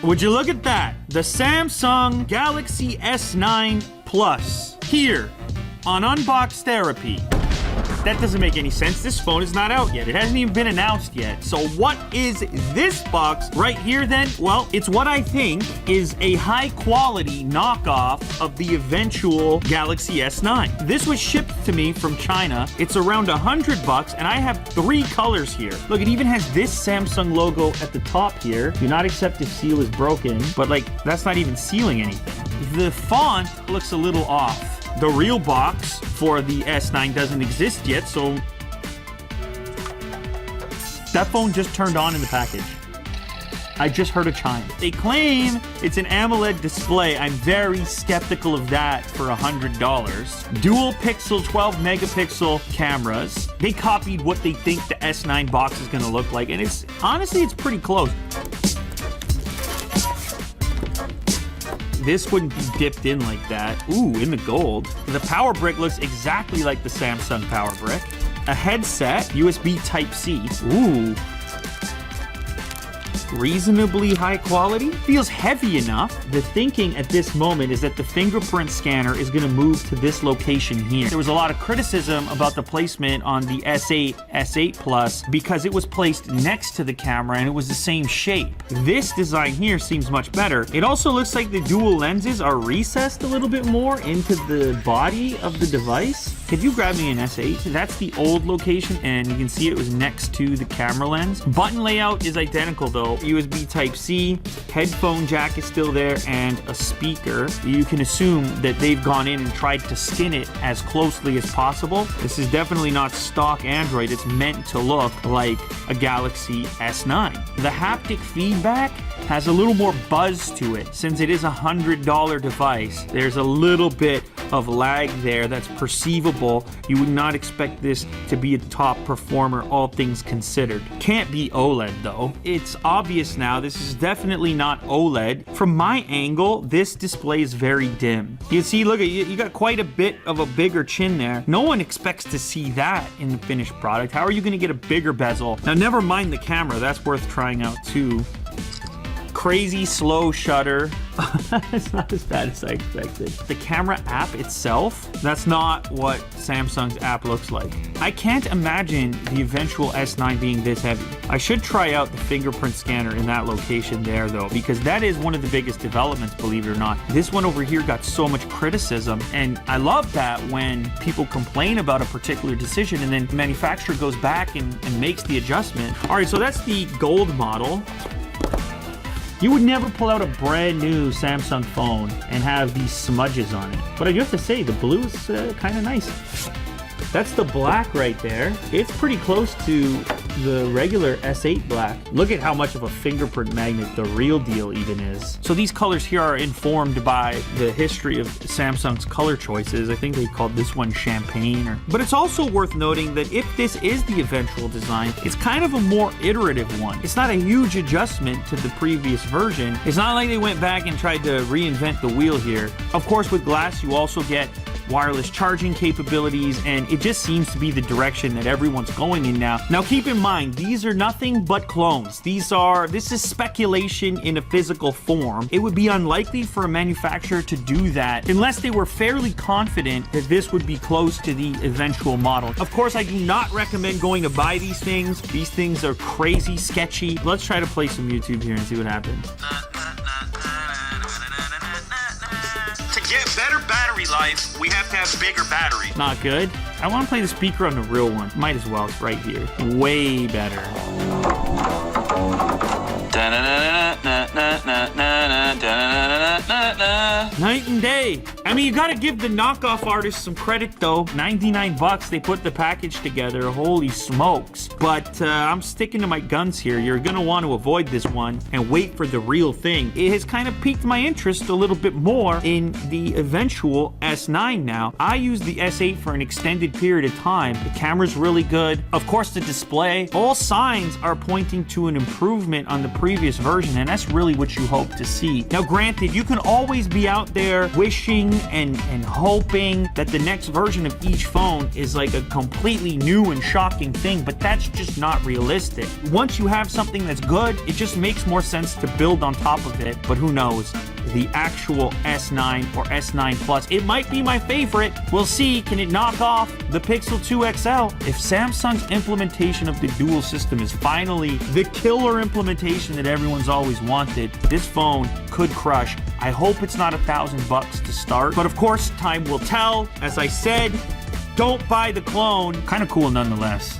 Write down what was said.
Would you look at that? The Samsung Galaxy S9 Plus here on Unbox Therapy. That doesn't make any sense. This phone is not out yet. It hasn't even been announced yet. So what is this box right here then? Well, it's what I think is a high quality knockoff of the eventual Galaxy S9. This was shipped to me from China. It's around $100 and I have 3 colors here. Look, it even has this Samsung logo at the top here. Do not accept if seal is broken, but like that's not even sealing anything. The font looks a little off. The real box for the S9 doesn't exist yet, so that phone just turned on in the package. I just heard a chime. They claim it's an AMOLED display. I'm very skeptical of that for $100. Dual pixel, 12 megapixel cameras. They copied what they think the S9 box is gonna look like, and it's honestly, it's pretty close. This wouldn't be dipped in like that. Ooh, in the gold. The power brick looks exactly like the Samsung power brick. A headset, USB Type-C. Ooh. Reasonably high quality. Feels heavy enough. The thinking at this moment is that the fingerprint scanner is gonna move to this location here. There was a lot of criticism about the placement on the S8, S8 Plus because it was placed next to the camera and it was the same shape. This design here seems much better. It also looks like the dual lenses are recessed a little bit more into the body of the device. Could you grab me an S8? That's the old location and you can see it was next to the camera lens. Button layout is identical though. USB Type-C, headphone jack is still there, and a speaker. You can assume that they've gone in and tried to skin it as closely as possible. This is definitely not stock Android. It's meant to look like a Galaxy S9. The haptic feedback has a little more buzz to it. Since it is a $100 device, there's a little bit of lag there that's perceivable. You would not expect this to be a top performer, all things considered. Can't be OLED though. It's obvious now, this is definitely not OLED. From my angle, this display is very dim. You see, look at you got quite a bit of a bigger chin there. No one expects to see that in the finished product. How are you gonna get a bigger bezel? Now, never mind the camera, that's worth trying out too. Crazy slow shutter. It's not as bad as I expected. The camera app itself, that's not what Samsung's app looks like. I can't imagine the eventual S9 being this heavy. I should try out the fingerprint scanner in that location there though, because that is one of the biggest developments, believe it or not. This one over here got so much criticism, and I love that when people complain about a particular decision and then the manufacturer goes back and makes the adjustment. All right, so that's the gold model. You would never pull out a brand new Samsung phone and have these smudges on it. But I do have to say, the blue is kind of nice. That's the black right there. It's pretty close to the regular S8 black. Look at how much of a fingerprint magnet the real deal even is. So these colors here are informed by the history of Samsung's color choices. I think they called this one champagne. But it's also worth noting that if this is the eventual design, it's kind of a more iterative one. It's not a huge adjustment to the previous version. It's not like they went back and tried to reinvent the wheel here. Of course, with glass, you also get wireless charging capabilities, and it just seems to be the direction that everyone's going in now. Now keep in mind, these are nothing but clones. This is speculation in a physical form. It would be unlikely for a manufacturer to do that unless they were fairly confident that this would be close to the eventual model. Of course, I do not recommend going to buy these things. These things are crazy sketchy. Let's try to play some YouTube here and see what happens. Get better battery life, we have to have bigger batteries. Not good. I want to play the speaker on the real one. Might as well. It's right here. Way better. Night and day. I mean, you gotta give the knockoff artists some credit though. 99 bucks, they put the package together. Holy smokes. But I'm sticking to my guns here. You're gonna want to avoid this one and wait for the real thing. It has kind of piqued my interest a little bit more in the eventual S9 now. I used the S8 for an extended period of time. The camera's really good. Of course, the display. All signs are pointing to an improvement on the previous version, and that's really what you hope to see. Now, granted, you can always be out there wishing and hoping that the next version of each phone is like a completely new and shocking thing, but that's just not realistic. Once you have something that's good, it just makes more sense to build on top of it, but who knows? The actual S9 or S9 Plus, it might be my favorite. We'll see. Can it knock off the Pixel 2 XL? If Samsung's implementation of the dual system is finally the killer implementation that everyone's always wanted, this phone could crush. I hope it's not $1,000 to start, but of course, time will tell. As I said, don't buy the clone. Kind of cool nonetheless.